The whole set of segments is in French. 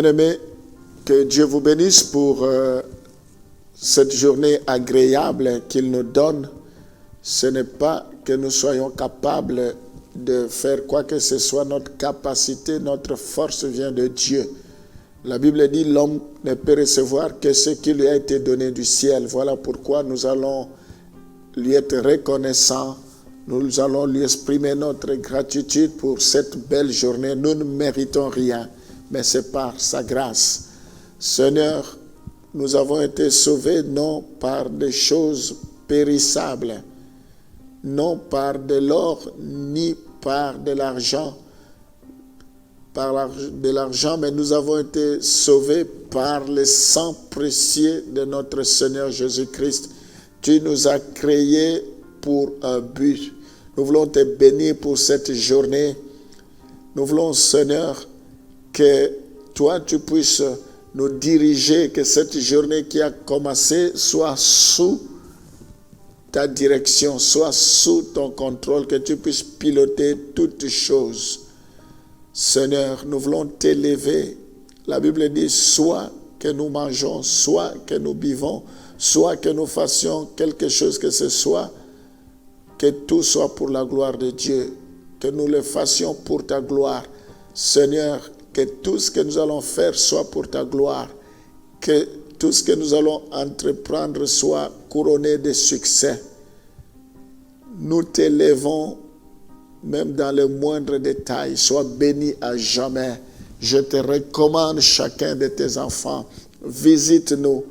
Bien-aimés, que Dieu vous bénisse pour cette journée agréable qu'il nous donne. Ce n'est pas que nous soyons capables de faire quoi que ce soit. Notre capacité, notre force vient de Dieu. La Bible dit l'homme ne peut recevoir que ce qui lui a été donné du ciel. Voilà pourquoi nous allons lui être reconnaissants. Nous allons lui exprimer notre gratitude pour cette belle journée. Nous ne méritons rien, mais c'est par sa grâce. Seigneur, nous avons été sauvés non par des choses périssables, non par de l'or, ni par de l'argent, mais nous avons été sauvés par le sang précieux de notre Seigneur Jésus-Christ. Tu nous as créés pour un but. Nous voulons te bénir pour cette journée. Nous voulons, Seigneur, que toi, tu puisses nous diriger, que cette journée qui a commencé soit sous ta direction, soit sous ton contrôle, que tu puisses piloter toutes choses. Seigneur, nous voulons t'élever. La Bible dit, soit que nous mangeons, soit que nous buvons, soit que nous fassions quelque chose que ce soit, que tout soit pour la gloire de Dieu, que nous le fassions pour ta gloire. Seigneur, que tout ce que nous allons faire soit pour ta gloire, que tout ce que nous allons entreprendre soit couronné de succès. Nous t'élevons, même dans les moindres détails. Sois béni à jamais. Je te recommande chacun de tes enfants. Visite-nous.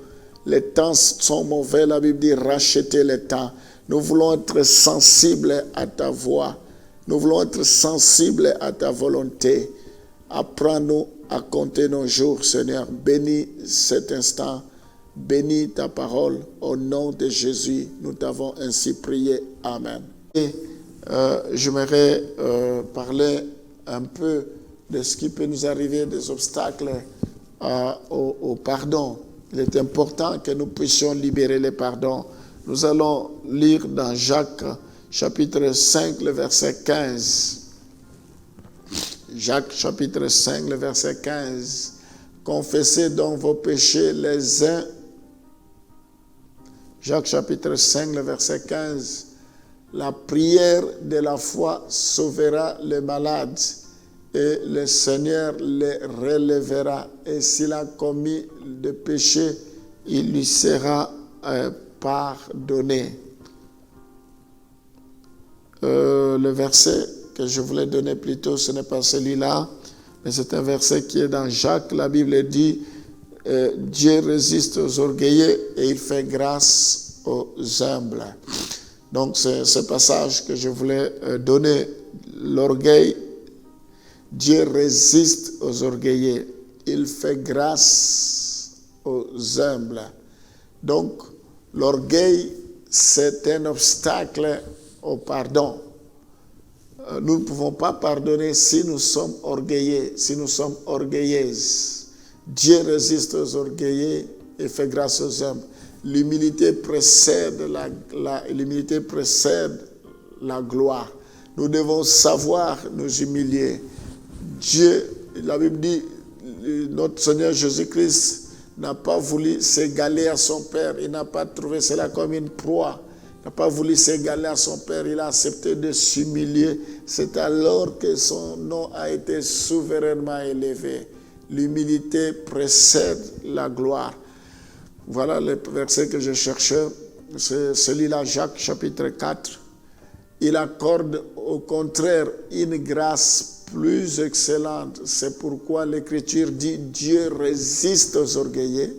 Les temps sont mauvais. La Bible dit racheter les temps. Nous voulons être sensibles à ta voix. Nous voulons être sensibles à ta volonté. Apprends-nous à compter nos jours, Seigneur. Bénis cet instant. Bénis ta parole. Au nom de Jésus, nous t'avons ainsi prié. Amen. Et j'aimerais parler un peu de ce qui peut nous arriver, des obstacles au pardon. Il est important que nous puissions libérer les pardons. Nous allons lire dans Jacques, chapitre 5, le verset 15. Jacques, chapitre 5, le verset 15. Confessez donc vos péchés les uns. Jacques, chapitre 5, le verset 15. La prière de la foi sauvera les malades et le Seigneur les relèvera. Et s'il a commis des péchés, il lui sera pardonné. Le verset que je voulais donner plus tôt, ce n'est pas celui-là, mais c'est un verset qui est dans Jacques. La Bible dit Dieu résiste aux orgueilleux et il fait grâce aux humbles. Donc c'est ce passage que je voulais donner. L'orgueil, Dieu résiste aux orgueilleux, il fait grâce aux humbles. Donc l'orgueil, c'est un obstacle au pardon. Nous ne pouvons pas pardonner si nous sommes orgueilleux, si nous sommes orgueilleuses. Dieu résiste aux orgueilleux et fait grâce aux humbles. L'humilité précède l'humilité précède la gloire. Nous devons savoir nous humilier. Dieu, la Bible dit, notre Seigneur Jésus-Christ n'a pas voulu s'égaler à son Père. Il n'a pas trouvé cela comme une proie. Il n'a pas voulu s'égaler à son Père. Il a accepté de s'humilier. C'est alors que son nom a été souverainement élevé. L'humilité précède la gloire. Voilà le verset que je cherchais. C'est celui-là, Jacques, chapitre 4. Il accorde au contraire une grâce plus excellente. C'est pourquoi l'Écriture dit Dieu résiste aux orgueilleux,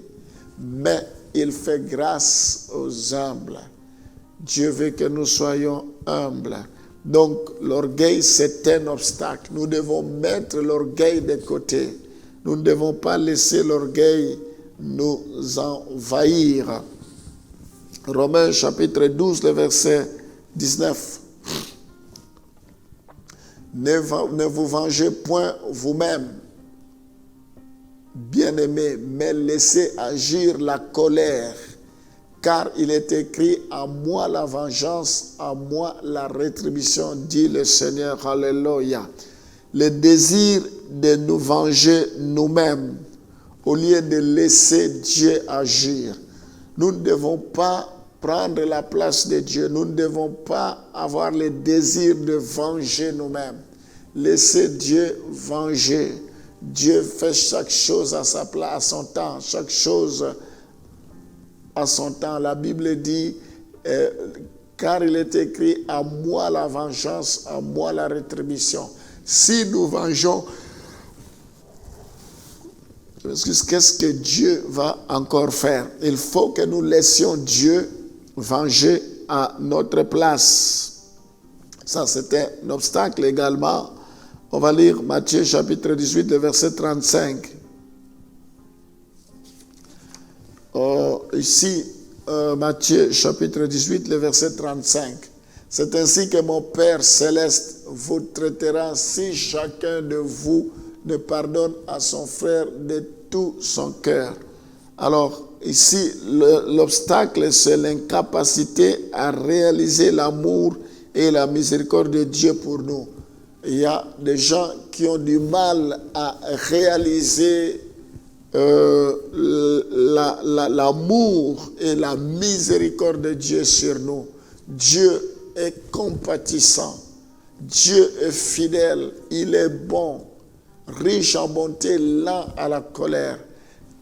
mais il fait grâce aux humbles. Dieu veut que nous soyons humbles. Donc l'orgueil, c'est un obstacle. Nous devons mettre l'orgueil de côté. Nous ne devons pas laisser l'orgueil nous envahir. Romains chapitre 12, le verset 19. Ne vous vengez point vous-même, bien-aimés, mais laissez agir la colère, car il est écrit, à moi la vengeance, à moi la rétribution, dit le Seigneur. Alléluia. Le désir de nous venger nous-mêmes au lieu de laisser Dieu agir. Nous ne devons pas prendre la place de Dieu. Nous ne devons pas avoir le désir de venger nous-mêmes. Laissez Dieu venger. Dieu fait chaque chose à sa place, à son temps. Chaque chose à son temps. La Bible dit, car il est écrit, à moi la vengeance, à moi la rétribution. Si nous vengeons, qu'est-ce que Dieu va encore faire? Il faut que nous laissions Dieu venger à notre place. Ça, c'était un obstacle également. On va lire Matthieu chapitre 18, le verset 35. Ici, Matthieu chapitre 18, le verset 35. C'est ainsi que mon Père céleste vous traitera si chacun de vous ne pardonne à son frère de tout son cœur. Alors, ici, l'obstacle, c'est l'incapacité à réaliser l'amour et la miséricorde de Dieu pour nous. Il y a des gens qui ont du mal à réaliser l'amour et la miséricorde de Dieu sur nous. Dieu est compatissant. Dieu est fidèle. Il est bon, riche en bonté, lent à la colère.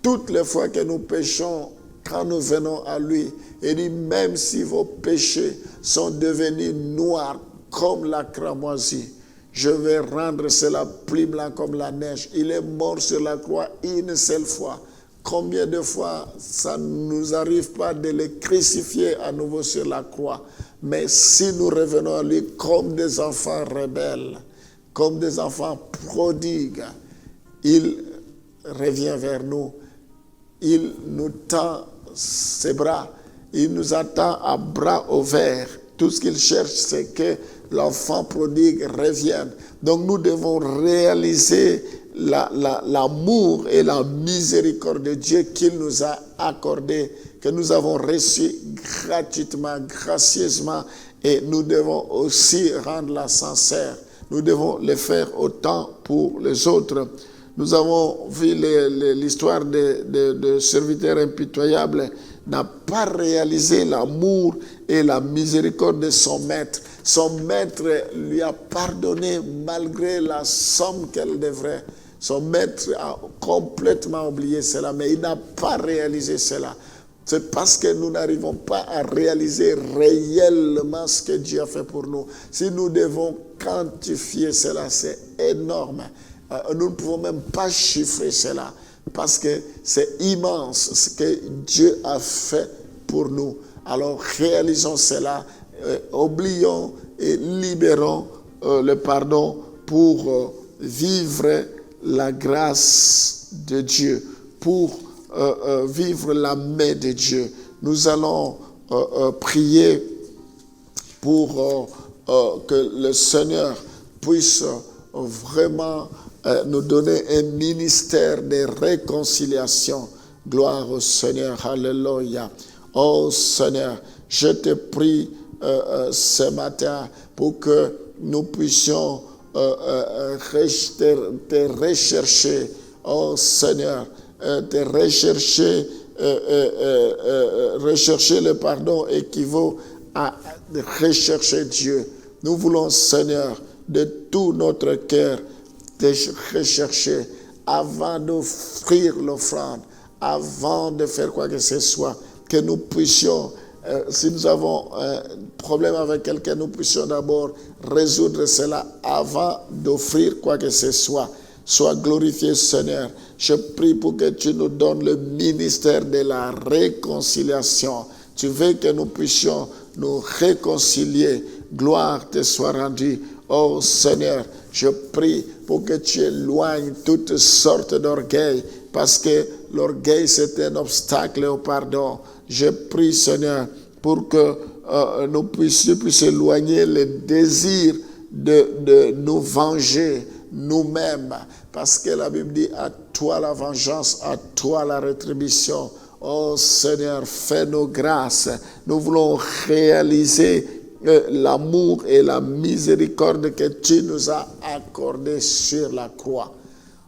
Toutes les fois que nous péchons, quand nous venons à lui, il dit, même si vos péchés sont devenus noirs comme la cramoisie, je vais rendre cela plus blanc comme la neige. Il est mort sur la croix une seule fois. Combien de fois ça ne nous arrive pas de le crucifier à nouveau sur la croix? Mais si nous revenons à lui comme des enfants rebelles, comme des enfants prodigues, il revient vers nous. Il nous tend ses bras. Il nous attend à bras ouverts. Tout ce qu'il cherche, c'est que l'enfant prodigue revienne. Donc nous devons réaliser l'amour et la miséricorde de Dieu qu'il nous a accordé, que nous avons reçu gratuitement, gracieusement, et nous devons aussi rendre la sincère. Nous devons le faire autant pour les autres. Nous avons vu l'histoire de serviteur impitoyable n'a pas réalisé l'amour et la miséricorde de son maître. Son maître lui a pardonné malgré la somme qu'elle devrait. Son maître a complètement oublié cela, mais il n'a pas réalisé cela. C'est parce que nous n'arrivons pas à réaliser réellement ce que Dieu a fait pour nous. Si nous devons quantifier cela, c'est énorme. Nous ne pouvons même pas chiffrer cela parce que c'est immense ce que Dieu a fait pour nous. Alors réalisons cela, oublions et libérons le pardon pour vivre la grâce de Dieu, pour vivre la main de Dieu. Nous allons prier pour que le Seigneur puisse vraiment nous donner un ministère de réconciliation. Gloire au Seigneur. Alléluia. Oh Seigneur, je te prie ce matin pour que nous puissions te rechercher. Oh Seigneur, te rechercher. Rechercher le pardon équivaut à rechercher Dieu. Nous voulons, Seigneur, de tout notre cœur, te rechercher avant d'offrir l'offrande, avant de faire quoi que ce soit, que nous puissions, si nous avons un problème avec quelqu'un, nous puissions d'abord résoudre cela avant d'offrir quoi que ce soit. Sois glorifié, Seigneur. Je prie pour que tu nous donnes le ministère de la réconciliation. Tu veux que nous puissions nous réconcilier. Gloire te soit rendue. Oh Seigneur, je prie pour que tu éloignes toutes sortes d'orgueil, parce que l'orgueil c'est un obstacle au pardon. Je prie, Seigneur, pour que nous puissions éloigner le désir de nous venger nous-mêmes, parce que la Bible dit, à toi la vengeance, à toi la rétribution. Oh Seigneur, fais-nous grâce. Nous voulons réaliser l'amour et la miséricorde que tu nous as accordé sur la croix.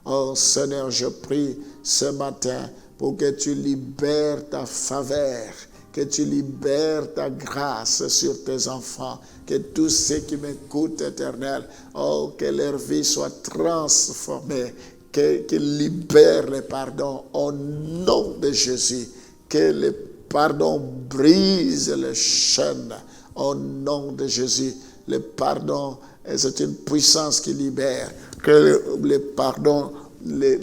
Oh Seigneur, je prie ce matin pour que tu libères ta faveur, que tu libères ta grâce sur tes enfants, que tous ceux qui m'écoutent, Éternel, oh, que leur vie soit transformée, qu'ils libèrent le pardon au nom de Jésus, que le pardon brise les chaînes au nom de Jésus. Le pardon, c'est une puissance qui libère, que le pardon les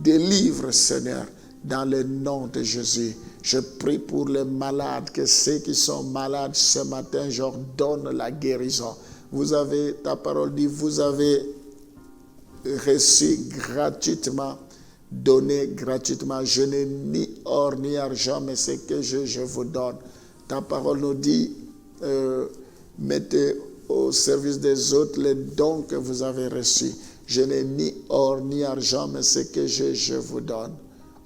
délivre, Seigneur, dans le nom de Jésus. Je prie pour les malades, que ceux qui sont malades ce matin, j'ordonne la guérison. Vous avez, ta parole dit, vous avez reçu gratuitement, donné gratuitement. Je n'ai ni or ni argent, mais ce que je vous donne. Ta parole nous dit, mettez au service des autres les dons que vous avez reçus. Je n'ai ni or ni argent, mais ce que je vous donne.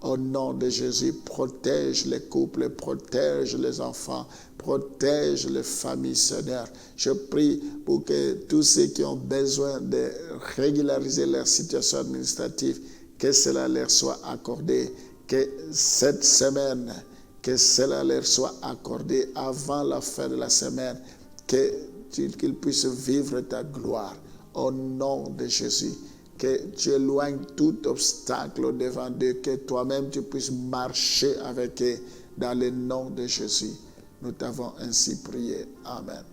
Au nom de Jésus, protège les couples, protège les enfants, protège les familles, Seigneur. Je prie pour que tous ceux qui ont besoin de régulariser leur situation administrative, que cela leur soit accordé, que cette semaine, que cela leur soit accordé avant la fin de la semaine, qu'ils puissent vivre ta gloire. Au nom de Jésus, que tu éloignes tout obstacle devant d'eux, que toi-même tu puisses marcher avec eux dans le nom de Jésus. Nous t'avons ainsi prié. Amen.